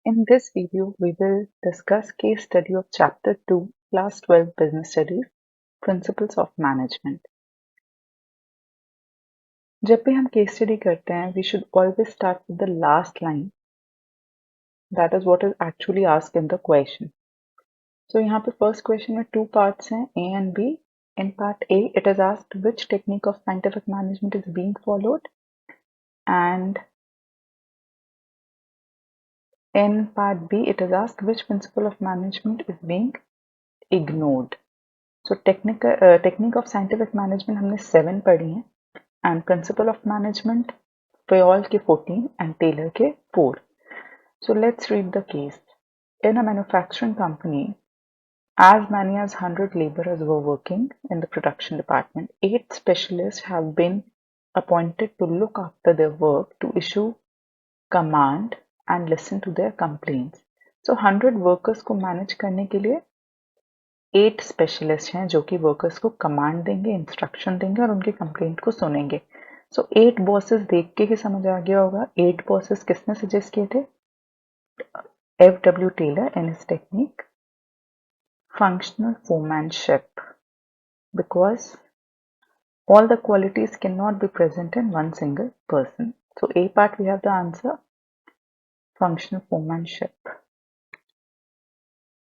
In this video, we will discuss case study of Chapter 2, Class 12 Business Studies, Principles of Management. जब भी हम case study करते हैं, we should always start with the last line. That is what is actually asked in the question. So यहाँ पे first question में two parts हैं, A and B. In part A, it is asked which technique of scientific management is being followed, and in part B, it is asked which principle of management is being ignored. So technique of scientific management हमने 7 पढ़ी हैं, and principle of management Fayol के 14 and Taylor के 4. So let's read the case. In a manufacturing company, as many as 100 laborers were working in the production department. 8 specialists have been appointed to look after their work, to issue command and listen to their complaints. So 100 workers को manage करने के लिए 8 specialist हैं जो कि workers को command देंगे, instruction देंगे और उनके कंप्लेंट को सुनेंगे. सो 8 बॉसेस देख के ही समझ आ गया होगा 8 बॉसेस किसने सजेस्ट किए थे? F.W. Taylor in his technique functional foremanship, because all the qualities cannot be present in one single person. So A part we have the answer, functional foremanship.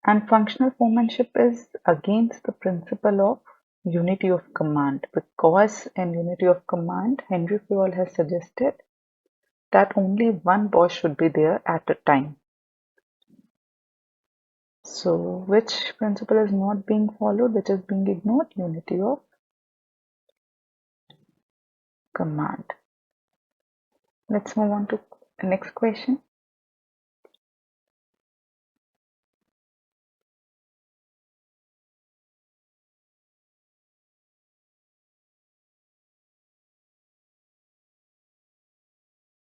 And functional foremanship is against the principle of unity of command, because in unity of command, Henry Fayol has suggested that only one boss should be there at a time. So which principle is not being followed, which is being ignored? Unity of command. Let's move on to the next question.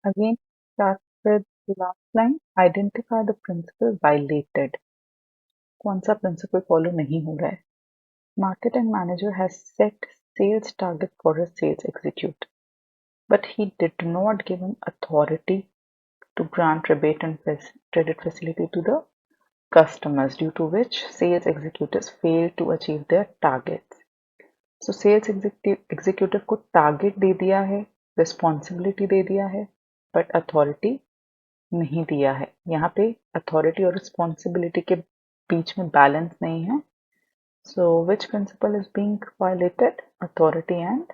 Again, start with the last line. Identify the principle violated. कौन सा principle follow नहीं हो रहा है? Marketing manager has set sales target for his sales executive, but he did not give him authority to grant rebate and credit facility to the customers, due to which sales executives failed to achieve their targets. So sales executive को target दे दिया है, responsibility दे दिया है, but authority नहीं दिया है. यहाँ पे authority और responsibility के बीच में balance नहीं है. So which principle is being violated? Authority and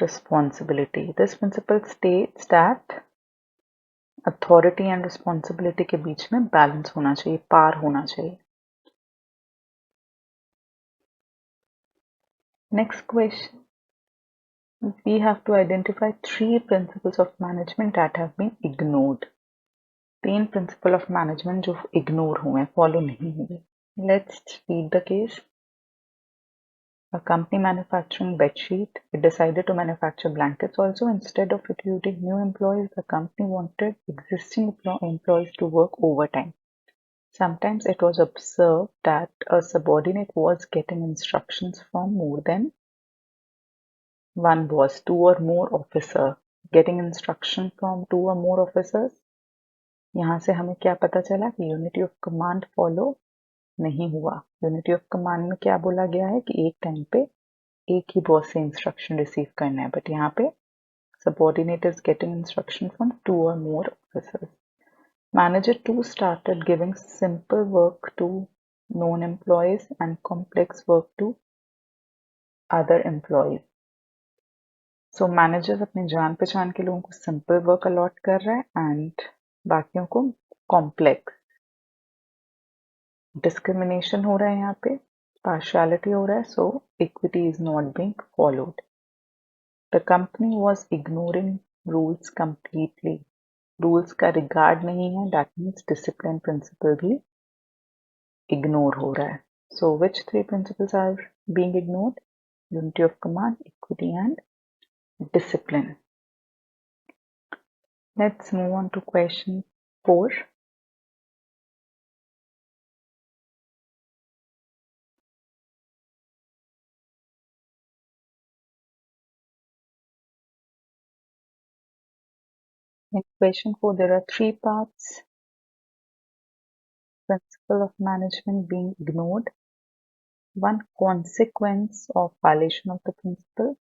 responsibility. This principle states that authority and responsibility के बीच में balance होना चाहिए, पार होना चाहिए. Next question. We have to identify 3 principles of management that have been ignored. 3 principle of management जो ignore हुए, follow नहीं हुए. Let's read the case. A company manufacturing bedsheet, it decided to manufacture blankets also. Instead of recruiting new employees, the company wanted existing employees to work overtime. Sometimes it was observed that a subordinate was getting instructions from more than one boss, 2 or more officer. Getting instruction from 2 or more officers. यहाँ से हमें क्या पता चला कि unity of command follow नहीं हुआ. Unity of command में क्या बोला गया है कि एक टाइम पे एक ही बॉस से इंस्ट्रक्शन रिसीव करना है, बट यहाँ पे subordinate is getting instruction from 2 or more officers. Manager 2 started giving simple work to known employees and complex work to other employees. So manager अपने जान पहचान के लोगों को simple work allot कर रहा है and बाकियों को complex. Discrimination हो रहा है यहाँ पे, partiality हो रहा है, so equity is not being followed. The company was ignoring rules completely. Rules का regard नहीं है, that means discipline principle भी ignore हो रहा है. So which 3 principles are being ignored? Unity of command, equity and discipline. Let's move on to question 4. In question 4, there are 3 parts. principle of management being ignored, one consequence of violation of the principle,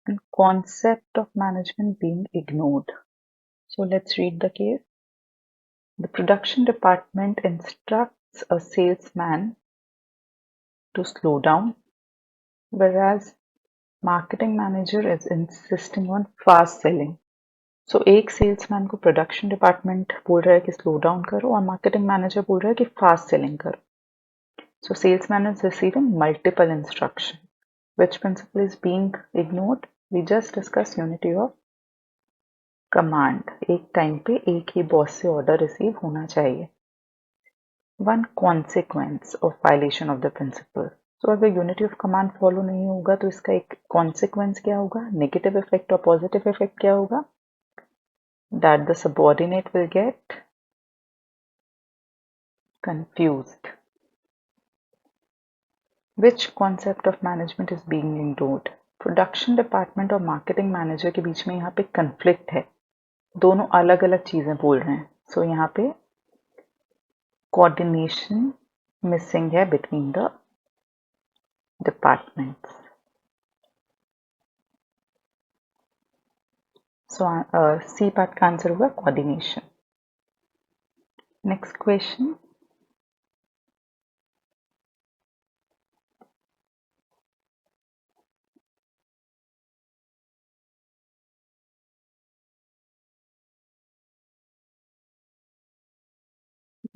and concept of management being ignored. So let's read the case. The production department instructs a salesman to slow down, whereas marketing manager is insisting on fast selling. So एक salesman को production department बोल रहा है कि slow down करो और marketing manager बोल रहा है कि फास्ट सेलिंग करो. So salesman is receiving multiple instruction. Which principle is being ignored? We just discussed unity of command. एक टाइम पे एक ही बॉस से ऑर्डर रिसीव होना चाहिए. One consequence of violation of the principle. So अगर unity of command follow नहीं होगा तो इसका एक कॉन्सिक्वेंस क्या होगा, नेगेटिव इफेक्ट और पॉजिटिव इफेक्ट क्या होगा? That the subordinate will get confused. Which concept of management is being ignored? Production department और मार्केटिंग मैनेजर के बीच में यहाँ पे कंफ्लिक्ट है, दोनों अलग अलग चीजें बोल रहे हैं. सो यहाँ पे कोऑर्डिनेशन मिसिंग है between the departments. So C part का आंसर होगा coordination. Next question.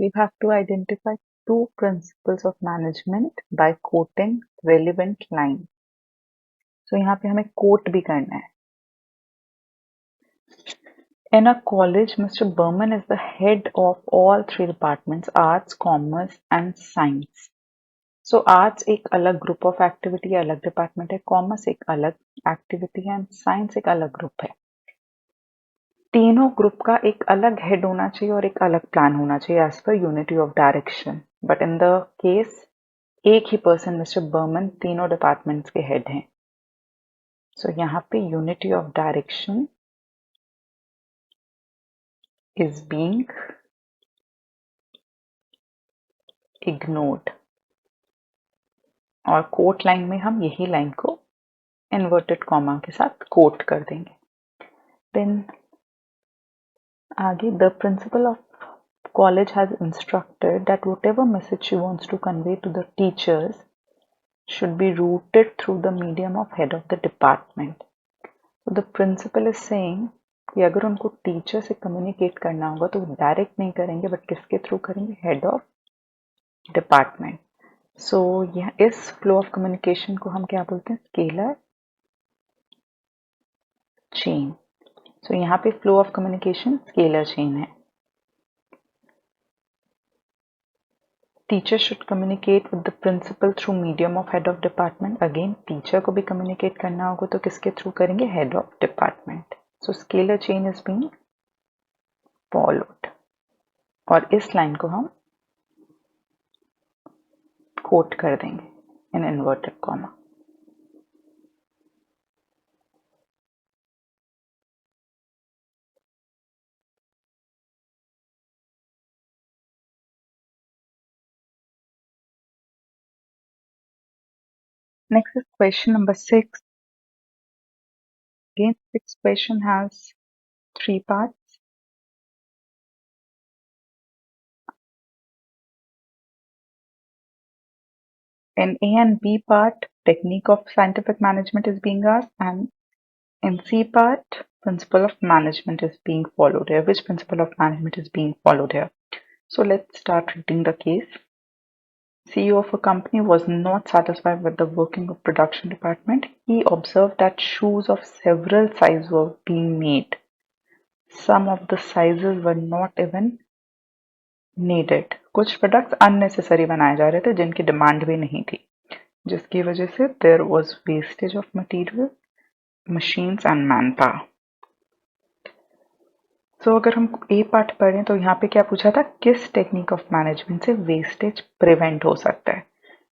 We have to identify two principles of management by quoting relevant lines. So यहाँ पे हमें quote भी करना है. In a college, Mr. Berman is the head of all three departments: arts, commerce and science. So arts एक अलग group of activity है, अलग department है, commerce एक अलग activity है, science एक अलग group है. तीनों ग्रुप का एक अलग हेड होना चाहिए और एक अलग प्लान होना चाहिए as per unity of direction. But in the case एक ही पर्सन मिस्टर बर्मन तीनों डिपार्टमेंट्स के हेड हैं. सो यहाँ पे unity of direction is being ignored. और कोट लाइन में हम यही लाइन को इन्वर्टेड कॉमा के साथ कोट कर देंगे. देन आगे, the principle of college has instructed that whatever message she wants to convey to the teachers should be routed through the medium of head of the department. So the principal is saying कि अगर उनको teacher से communicate करना होगा तो वो direct नहीं करेंगे बट किसके थ्रू करेंगे? Head of department. सो यह इस फ्लो ऑफ कम्युनिकेशन को हम क्या बोलते हैं? Scalar chain. सो यहाँ पे flow of communication scalar chain है. Teacher should communicate with the principal through medium of head of department. Again teacher को भी कम्युनिकेट करना होगा तो किसके थ्रू करेंगे? Head of department. So scalar chain is being followed. और इस लाइन को हम कोट कर देंगे in inverted comma. Next is question number 6. Again, this question has 3 parts. In A and B part, technique of scientific management is being asked, and in C part, principle of management is being followed here. Which principle of management is being followed here? So let's start reading the case. CEO of a company was not satisfied with the working of production department. He observed that shoes of several sizes were being made. Some of the sizes were not even needed. कुछ products unnecessary बनाए जा रहे थे जिनकी demand भी नहीं थी, जिसकी वजह से there was wastage of material, machines and man power. So अगर हम ए पार्ट पढ़ें तो यहाँ पे क्या पूछा था? किस टेक्निक ऑफ मैनेजमेंट से वेस्टेज प्रिवेंट हो सकता है?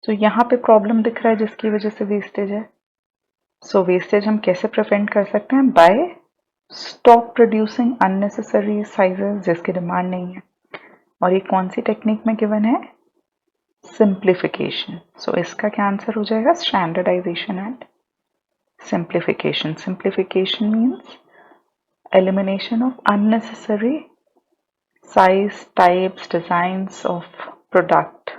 तो यहाँ पे प्रॉब्लम दिख रहा है जिसकी वजह से वेस्टेज है. सो वेस्टेज हम कैसे प्रिवेंट कर सकते हैं? By stop producing unnecessary sizes जिसकी डिमांड नहीं है. और ये कौन सी टेक्निक में गिवन है? सिंप्लीफिकेशन. सो इसका क्या आंसर हो जाएगा? Standardisation and simplification. Simplification means elimination of unnecessary size, types, designs of product.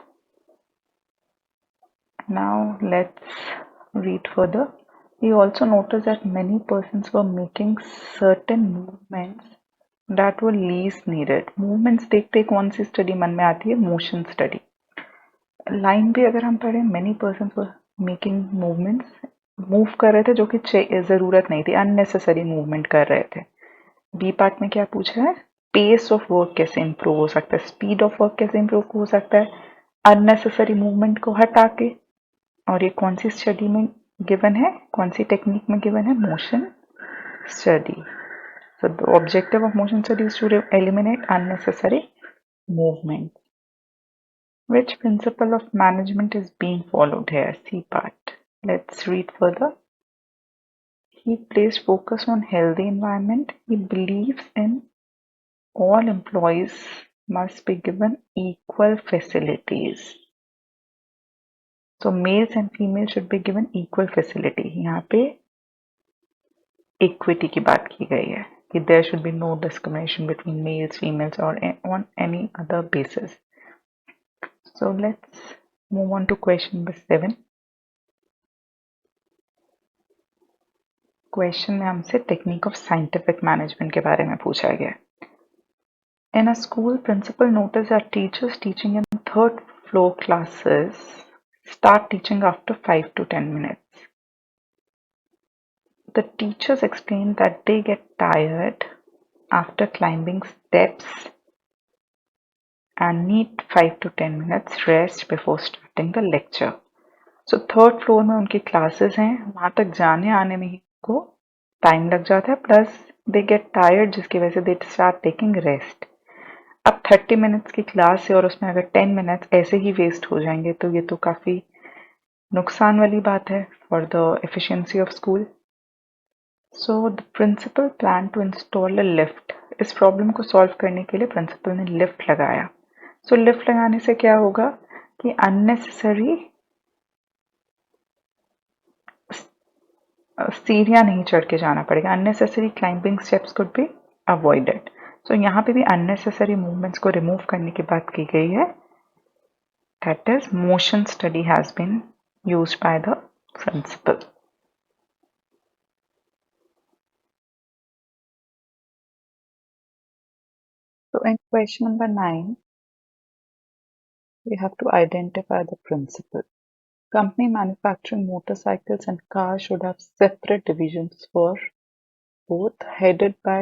Now let's read further. We also noticed that many persons were making certain movements that were least needed. Movements देखते कौन सी study मन में आती है? Motion study. Line भी अगर हम पढ़ें, many persons were making movements, move कर रहे थे जो कि जरूरत नहीं थी, अननेसेसरी मूवमेंट कर रहे थे. बी पार्ट में क्या पूछा है? पेस ऑफ वर्क कैसे इंप्रूव हो सकता है, स्पीड ऑफ वर्क कैसे इंप्रूव हो सकता है अननेसेसरी मूवमेंट को हटा के. और ये कौन सी स्टडी में गिवन है, कौन सी टेक्निक में गिवन है? Motion study. So the objective of motion study is to eliminate unnecessary movement. Which principle of management is being followed here? C part. Let's read further. He placed focus on healthy environment. He believes in all employees must be given equal facilities. So males and females should be given equal facility. यहाँ पे equity की बात की गई है कि there should be no discrimination between males, females or on any other basis. So let's move on to question number 7. Question में हमसे टेक्निक ऑफ साइंटिफिक मैनेजमेंट के बारे में पूछा गया. In a school, principal noticed that teachers teaching in third floor classes start teaching after 5 to 10 minutes. The teachers explained that they get tired after climbing steps and need 5 to 10 minutes rest before starting the lecture. So third floor में उनकी classes हैं, वहां तक जाने आने में ही को time लग जाता है, प्लस दे गेट टायर्ड जिसकी वजह से दे स्टार्ट टेकिंग रेस्ट. अब 30 मिनट्स की क्लास है और उसमें अगर 10 मिनट्स ऐसे ही वेस्ट हो जाएंगे तो ये तो काफ़ी नुकसान वाली बात है for the efficiency of school. So the principal plan to install a lift. इस प्रॉब्लम को सॉल्व करने के लिए प्रिंसिपल ने लिफ्ट लगाया. सो लिफ्ट लगाने से क्या होगा कि अननेसेसरी सीढ़ियाँ नहीं चढ़ के जाना पड़ेगा, unnecessary climbing steps could be avoided. So यहाँ पे भी अननेसेसरी मूवमेंट्स को रिमूव करने की बात की गई है. That is motion study has been used by the principal. So in question number 9, we have to identify the principle. Company manufacturing motorcycles and cars should have separate divisions for both, headed by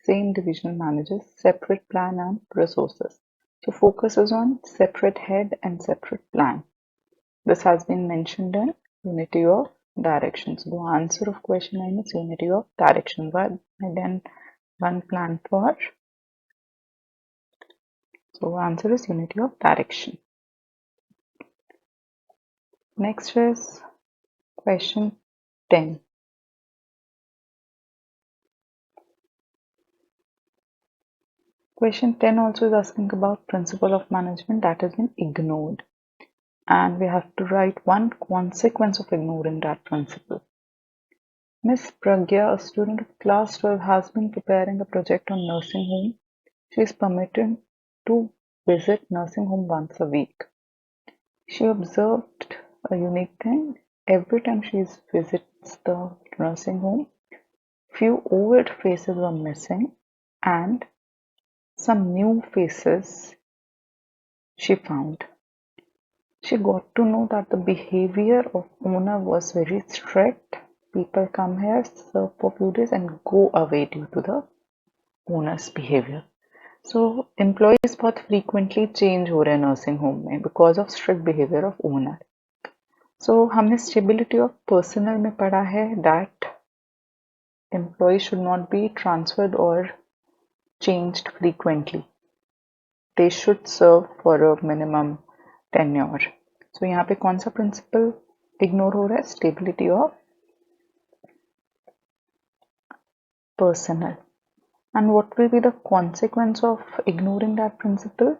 same divisional managers, separate plan and resources. So focus is on separate head and separate plan. This has been mentioned in unity of directions. The answer of question 9 is unity of direction. One head and one plan for. So answer is unity of direction. Next is question 10. Question 10 also is asking about principle of management that has been ignored. And we have to write one consequence of ignoring that principle. Miss Pragya, a student of class 12, has been preparing a project on nursing home. She is permitted to visit nursing home once a week. She observed a unique thing. Every time she visits the nursing home, few old faces were missing and some new faces she found. She got to know that the behavior of owner was very strict. People come here, serve for few days and go away due to the owner's behavior. So employees बहुत frequently change हो रहे हैं nursing home में because of strict behavior of owner. So हमने stability of personnel में पढ़ा है that employees should not be transferred or changed frequently. They should serve for a minimum tenure. So यहाँ पे कौन सा principle ignore हो रहा है? Stability of personnel. And what will be the consequence of ignoring that principle?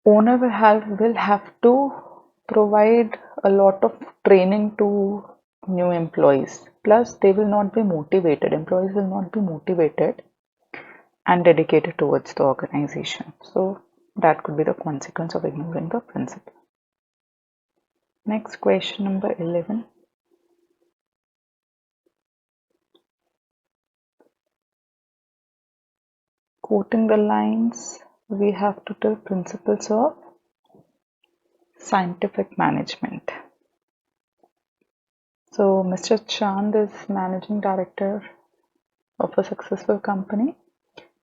owner will have to provide a lot of training to new employees. Plus, they will not be motivated. Employees will not be motivated and dedicated towards the organization. So that could be the consequence of ignoring the principle. Next, question number 11. Quoting the lines, we have to tell principles of scientific management. So Mr. Chand is managing director of a successful company.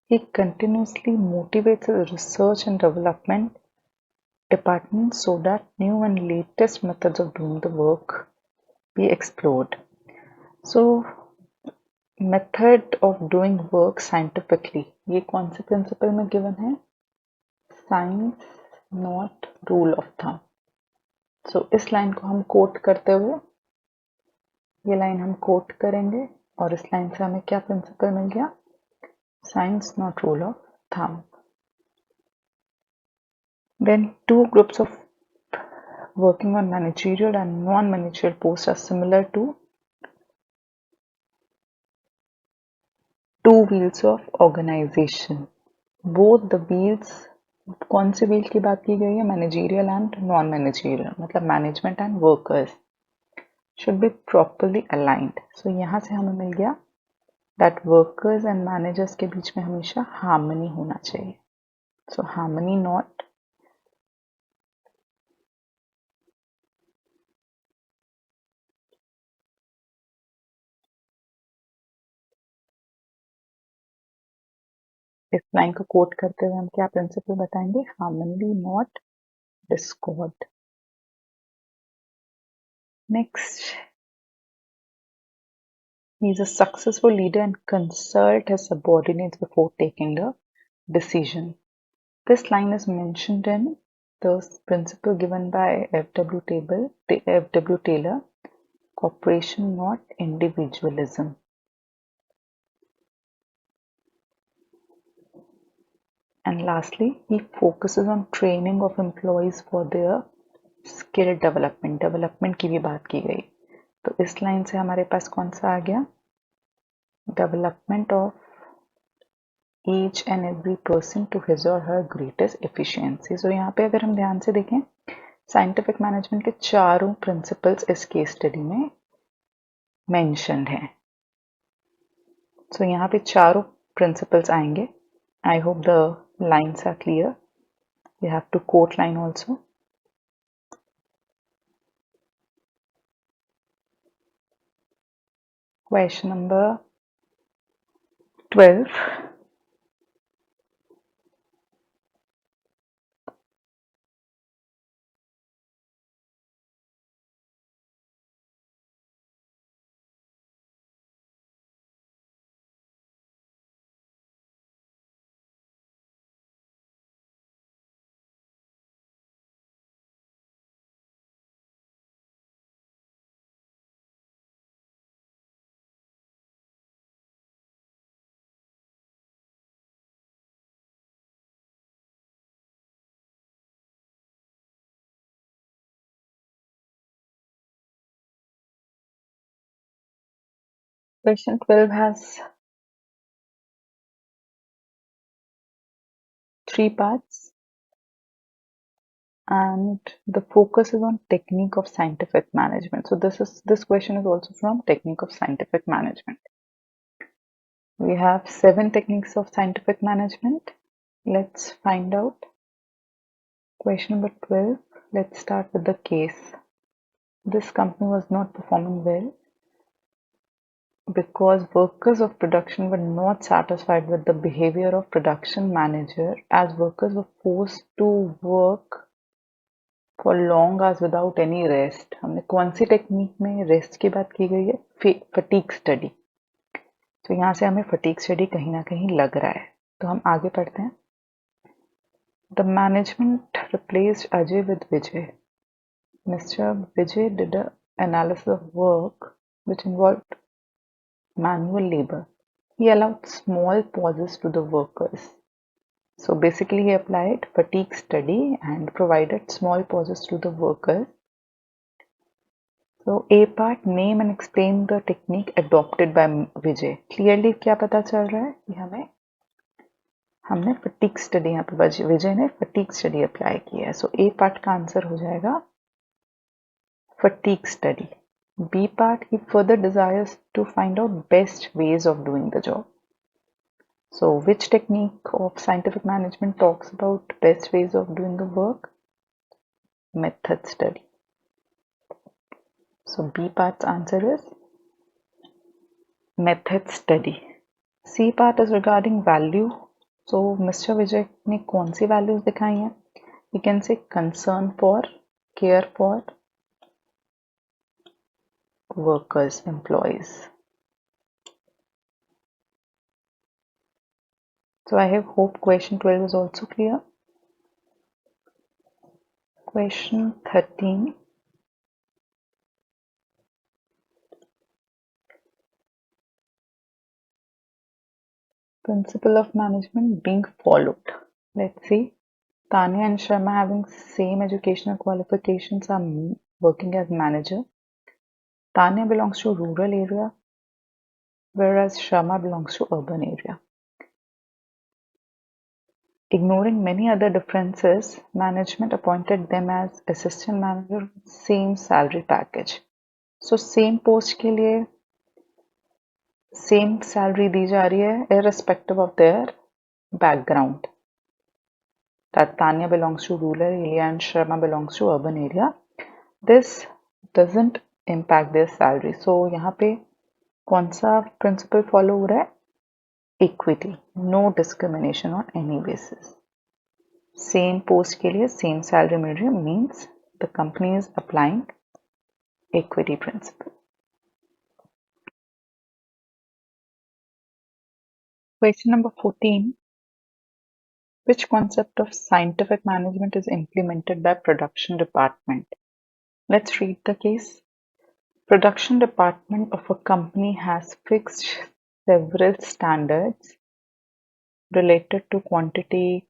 He continuously motivates his research and development department so that new and latest methods of doing the work be explored. So method of doing work scientifically, ये कौन से principle में given है? Science not rule of thumb. So इस line को हम coat करते हुए, ये लाइन हम कोट करेंगे और इस लाइन से हमें क्या प्रिंसिपल मिल गया? Science not rule of thumb. Then two groups of working on managerial and non-managerial posts are similar to two wheels of organization. Both the wheels, कौन से व्हील की बात की गई है? मैनेजरियल एंड नॉन मैनेजरियल, मतलब management and workers should be properly aligned. So यहाँ से हमें मिल गया दैट वर्कर्स एंड मैनेजर्स के बीच में हमेशा हार्मनी होना चाहिए. सो हार्मनी नॉट इस लाइन को कोट करते हुए हम क्या प्रिंसिपल बताएंगे? Harmony not Discord. Next, he is a successful leader and consult his subordinates before taking the decision. This line is mentioned in the principle given by F.W. Taylor, cooperation not individualism. And lastly, he focuses on training of employees for their skill development की भी बात की गई. तो इस line से हमारे पास कौन सा आ गया? Development of each and every person to his or her greatest efficiency. सो यहाँ पे अगर हम ध्यान से देखें, साइंटिफिक मैनेजमेंट के चारों प्रिंसिपल्स इस केस स्टडी में मेंशन्ड हैं. सो यहाँ पे चारों प्रिंसिपल्स आएंगे. I hope the lines are clear. You have to quote line also. Question number 12. Question 12 has 3 parts and the focus is on technique of scientific management. So this question is also from technique of scientific management. We have 7 techniques of scientific management. Let's find out. Question number 12. Let's start with the case. This company was not performing well because workers of production were not satisfied with the behavior of production manager, as workers were forced to work for long hours without any rest. हमने कौन सी technique में rest की बात की गई है? Fatigue study. तो यहाँ से हमें फटीग स्टडी कहीं ना कहीं लग रहा है. तो हम आगे पढ़ते हैं. The management replaced Ajay with Vijay. Mr. Vijay did an analysis of work which involved manual labor. He allowed small pauses to the workers. So basically he applied fatigue study and provided small pauses to the workers. So A part, name and explain the technique adopted by Vijay. Clearly क्या पता चल रहा है कि हमने fatigue study यहाँ पे विजय ने फटीक स्टडी अप्लाई किया है. सो ए पार्ट का आंसर हो जाएगा fatigue study. B part, he further desires to find out best ways of doing the job. So which technique of scientific management talks about best ways of doing the work? Method study. So B part answer is method study. C part is regarding value. So Mr. Vijay ने कौन सी values दिखाई हैं? We can say concern for, care for workers, employees. So I hope question 12 is also clear. Question 13. Principle of management being followed. Let's see. Tanya and Sharma having same educational qualifications are working as manager. Tanya belongs to rural area, whereas Sharma belongs to urban area. Ignoring many other differences, management appointed them as assistant manager with same salary package. So same post के लिए same salary दी जा रही है irrespective of their background. That Tanya belongs to rural area and Sharma belongs to urban area. This doesn't impact their salary. So यहाँ पे कौन सा principle follow हो रहा है? Equity, no discrimination on any basis. Same post के लिए same salary मिल रही है means the company is applying equity principle. Question number 14. Which concept of scientific management is implemented by production department? Let's read the case. Production department of a company has fixed several standards related to quantity,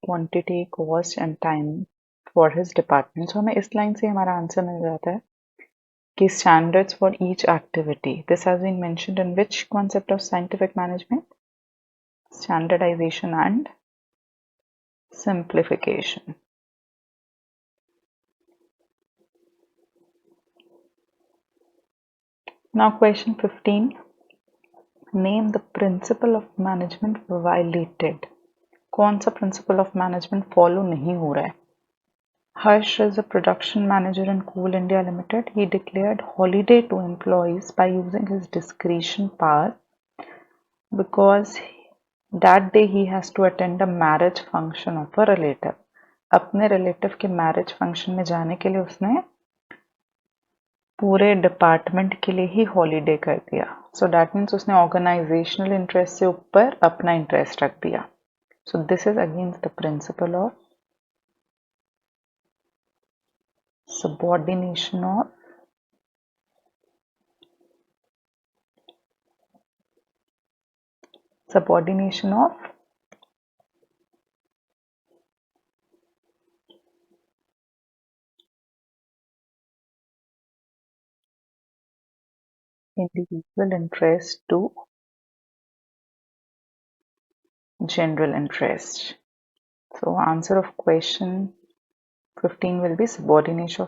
cost and time for his department. So हमें इस line से हमारा answer मिल जाता है कि standards for each activity. This has been mentioned in which concept of scientific management? Standardization and simplification. Now question 15. Name the principle of management violated. कौन सा principle of management follow नहीं हो रहा है? Harsh is a production manager in Coal India Limited. He declared holiday to employees by using his discretion power because that day he has to attend a marriage function of a relative. अपने relative के marriage function में जाने के लिए उसने पूरे department के लिए ही हॉलीडे कर दिया. सो दैट मीन्स उसने ऑर्गेनाइजेशनल इंटरेस्ट से ऊपर अपना इंटरेस्ट रख दिया. So this is against the principle of subordination of individual interest to general interest. So answer of question 15 will be subordination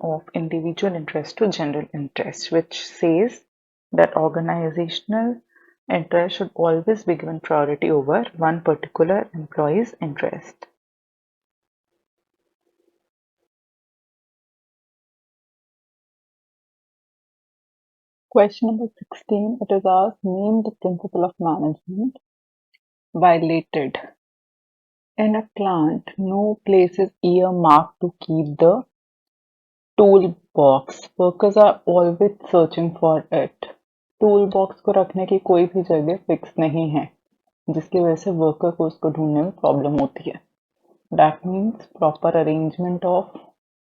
of individual interest to general interest, which says that organizational interest should always be given priority over one particular employee's interest. Question number 16, it is asked, name the principle of management violated. In a plant, no place is earmarked to keep the toolbox. Workers are always searching for it. Toolbox को रखने की कोई भी जगह fix नहीं है, जिसकी वजह से वर्कर को उसको ढूंढने में प्रॉब्लम होती है. That means proper arrangement of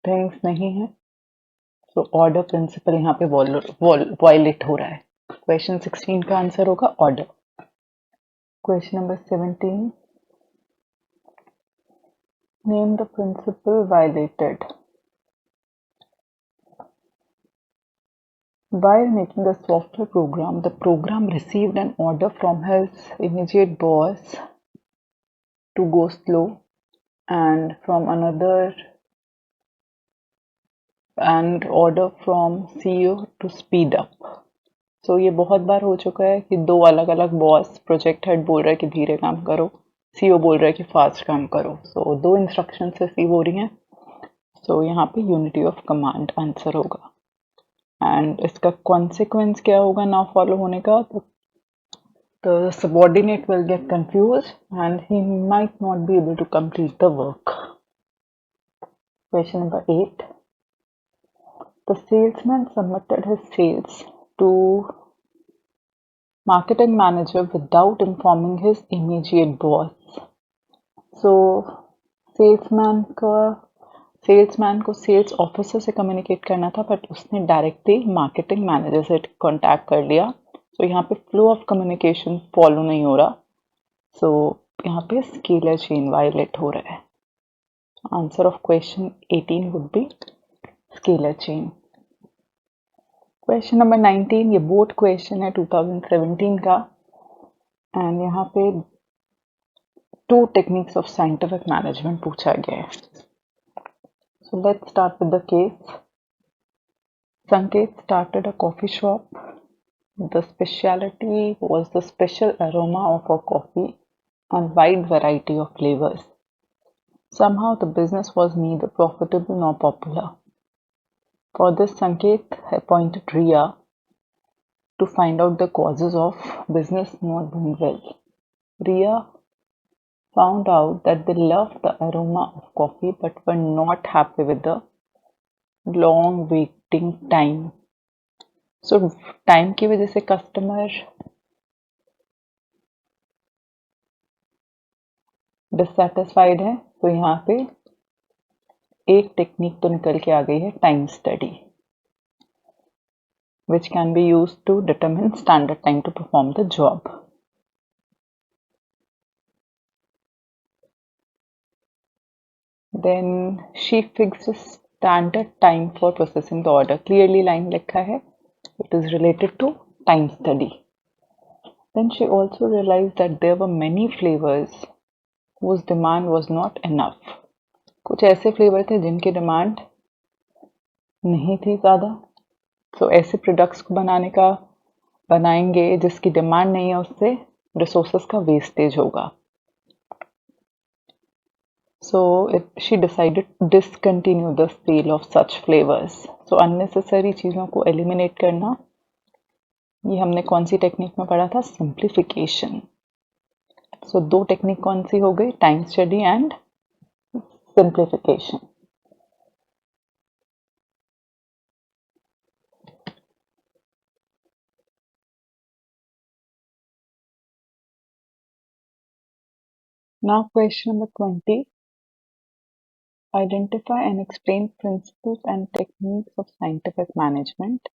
things नहीं है. So order principle यहाँ पे violate हो रहा है. Question 16 का आंसर होगा order. Question number 17. Name the principle violated. While making the software program, the program received an order from his immediate boss to go slow, and from another and order from CEO to speed up. So ये बहुत बार हो चुका है कि दो अलग अलग boss, project head बोल रहा है कि धीरे काम करो, सीईओ बोल रहा है कि फास्ट काम करो. सो दो इंस्ट्रक्शन रिसीव हो रही हैं. सो यहाँ पे यूनिटी ऑफ कमांड आंसर होगा. एंड इसका कॉन्सिक्वेंस क्या होगा ना फॉलो होने का? तो the subordinate will get confused and he might not be able to complete the work. Question number 8. The salesman submitted his sales to marketing manager without informing his immediate boss. So salesman को sales officer से communicate करना था, but उसने directly marketing manager से contact कर लिया. सो यहाँ पे फ्लो ऑफ कम्युनिकेशन फॉलो नहीं हो रहा. सो यहाँ पे स्केलर चेन वायलेट हो रहा है. Answer of question 18 would be scalar chain. Question number 19, ये बोर्ड क्वेश्चन है 2017 का, एंड यहाँ पे 2 टेक्निक्स ऑफ साइंटिफिक मैनेजमेंट पूछा गया है. So let's start with the case. Sanket started a coffee shop. The specialty was the special aroma of a coffee and wide variety of flavors. Somehow the business was neither profitable nor popular. For this, Sanket appointed Riya to find out the causes of business not doing well. Riya found out that they loved the aroma of coffee but were not happy with the long waiting time. So time की वजह से customer dissatisfied है. तो यहाँ पे एक technique तो निकल के आ गई है, time study, which can be used to determine standard time to perform the job. Then she fixed a standard time for processing the order. Clearly line लिखा है, it is related to time study. Then she also realized that there were many flavors whose demand was not enough. कुछ ऐसे flavour थे जिनकी demand नहीं थी ज़्यादा. सो ऐसे प्रोडक्ट्स को बनाएंगे जिसकी डिमांड नहीं है, उससे रिसोर्सेस का वेस्टेज होगा. So she decided to discontinue the sale of such flavours. So unnecessary चीज़ों को एलिमिनेट करना, ये हमने कौन सी टेक्निक में पढ़ा था? सिंप्लीफिकेशन. सो 2 टेक्निक कौन सी हो गई? Time study and simplification. Now question number 20. Identify and explain principles and techniques of scientific management.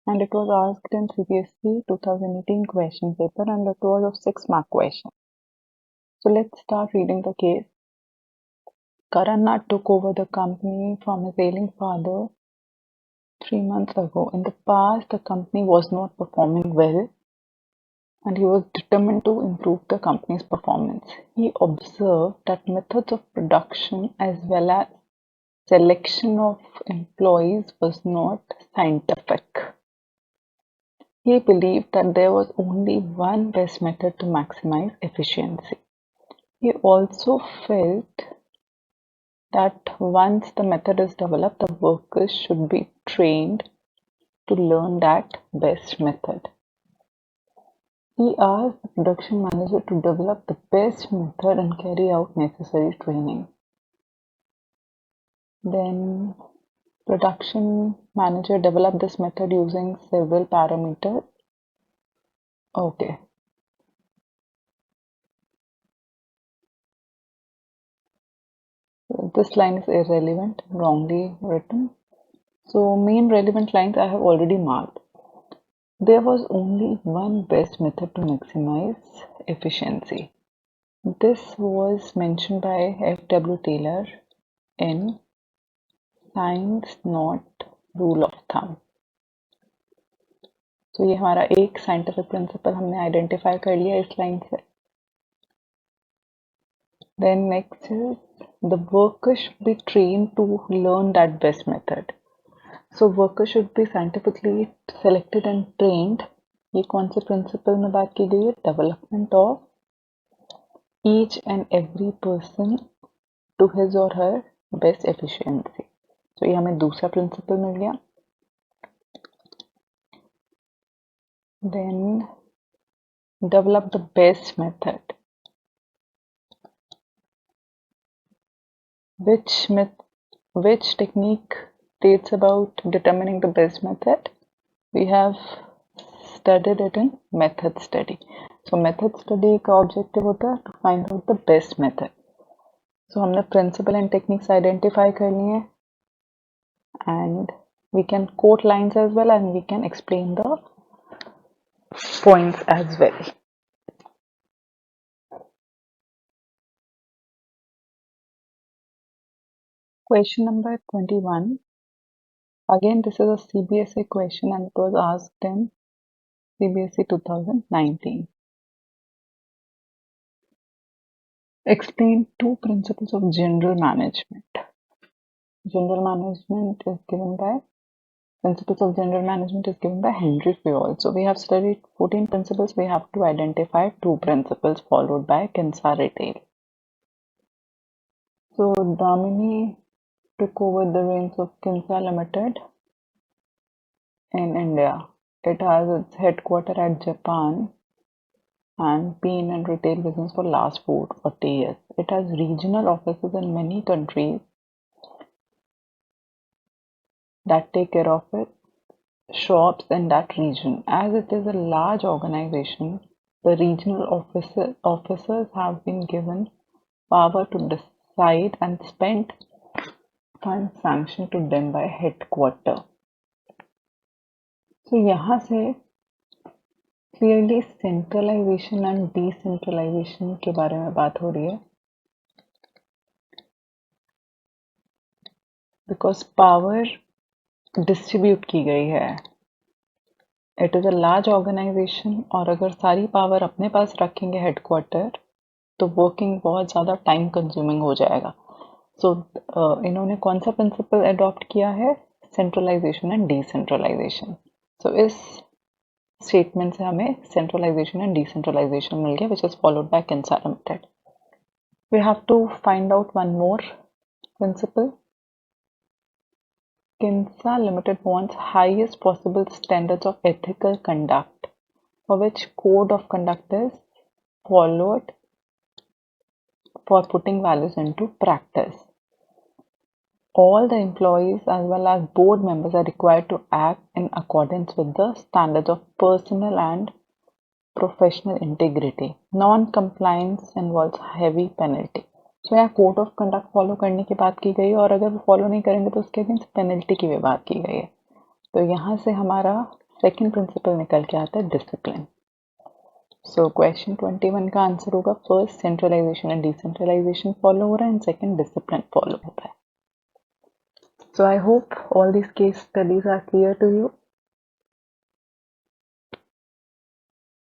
And it was asked in CBSE 2018 question paper, and it was of 6-mark question. So let's start reading the case. Karanna took over the company from his ailing father 3 months ago. In the past, the company was not performing well, and he was determined to improve the company's performance. He observed that methods of production as well as selection of employees was not scientific. He believed that there was only one best method to maximize efficiency. He also felt that once the method is developed, the workers should be trained to learn that best method. He asked the production manager to develop the best method and carry out necessary training. Then production manager developed this method using several parameters. Okay. This line is irrelevant, wrongly written. So main relevant lines I have already marked. There was only one best method to maximize efficiency. This was mentioned by F.W. Taylor in Signs Not Rule of Thumb. तो ये हमारा एक scientific principle हमने identify कर लिया इस line से. Then next is the worker should be trained to learn that best method. So worker should be scientifically selected and trained. ये कौन से प्रिंसिपल में बात की गई है? Development of each and every person to his or her best efficiency. So ये हमें दूसरा प्रिंसिपल मिल गया. Then develop the best method. Which technique states about determining the best method? We have studied it in method study. So method study का objective होता है to find out the best method. So हमने principle and techniques identify कर लिए हैं, and we can quote lines as well, and we can explain the points as well. Question number 21. Again, this is a CBSE question and it was asked in CBSE 2019. Explain two principles of general management. General management is given by Principles of general management is given by Henry Fayol. So we have studied 14 principles. We have to identify two principles followed by Kinsar Retail. So Damini took over the reins of Kinsar Limited in India. It has its headquarters at Japan and been in retail business for last 40 years. It has regional offices in many countries that take care of its shops in that region. As it is a large organization, the regional officers have been given power to decide and spend funds sanctioned to them by headquarter. So यहाँ से clearly centralization and decentralization के बारे में बात हो रही है, because power distribute की गई है. It is a large organization और अगर सारी पावर अपने पास रखेंगे हेडक्वार्टर तो वर्किंग बहुत ज़्यादा टाइम कंज्यूमिंग हो जाएगा. सो इन्होंने कौन सा प्रिंसिपल अडॉप्ट किया है? Centralisation and decentralisation. सो इस स्टेटमेंट से हमें सेंट्रलाइजेशन एंड डिसेंट्रलाइजेशन मिल गया, which is followed by Kinsar Limited. We have to find out one more principle. Kinsar Limited wants highest possible standards of ethical conduct, for which code of conduct is followed for putting values into practice. All the employees as well as board members are required to act in accordance with the standards of personal and professional integrity. Non-compliance involves heavy penalty. So यहाँ code of conduct follow करने की बात की गई है और अगर वो फॉलो नहीं करेंगे तो उसके अगेंस्ट पेनल्टी की भी बात की गई है. तो यहाँ से हमारा सेकंड प्रिंसिपल निकल के आता है डिसिप्लिन. सो क्वेश्चन 21 का आंसर होगा first centralisation and decentralisation follow हो रहा है एंड सेकंड डिसिप्लिन फॉलो होता है. So I hope all these case studies are clear to you.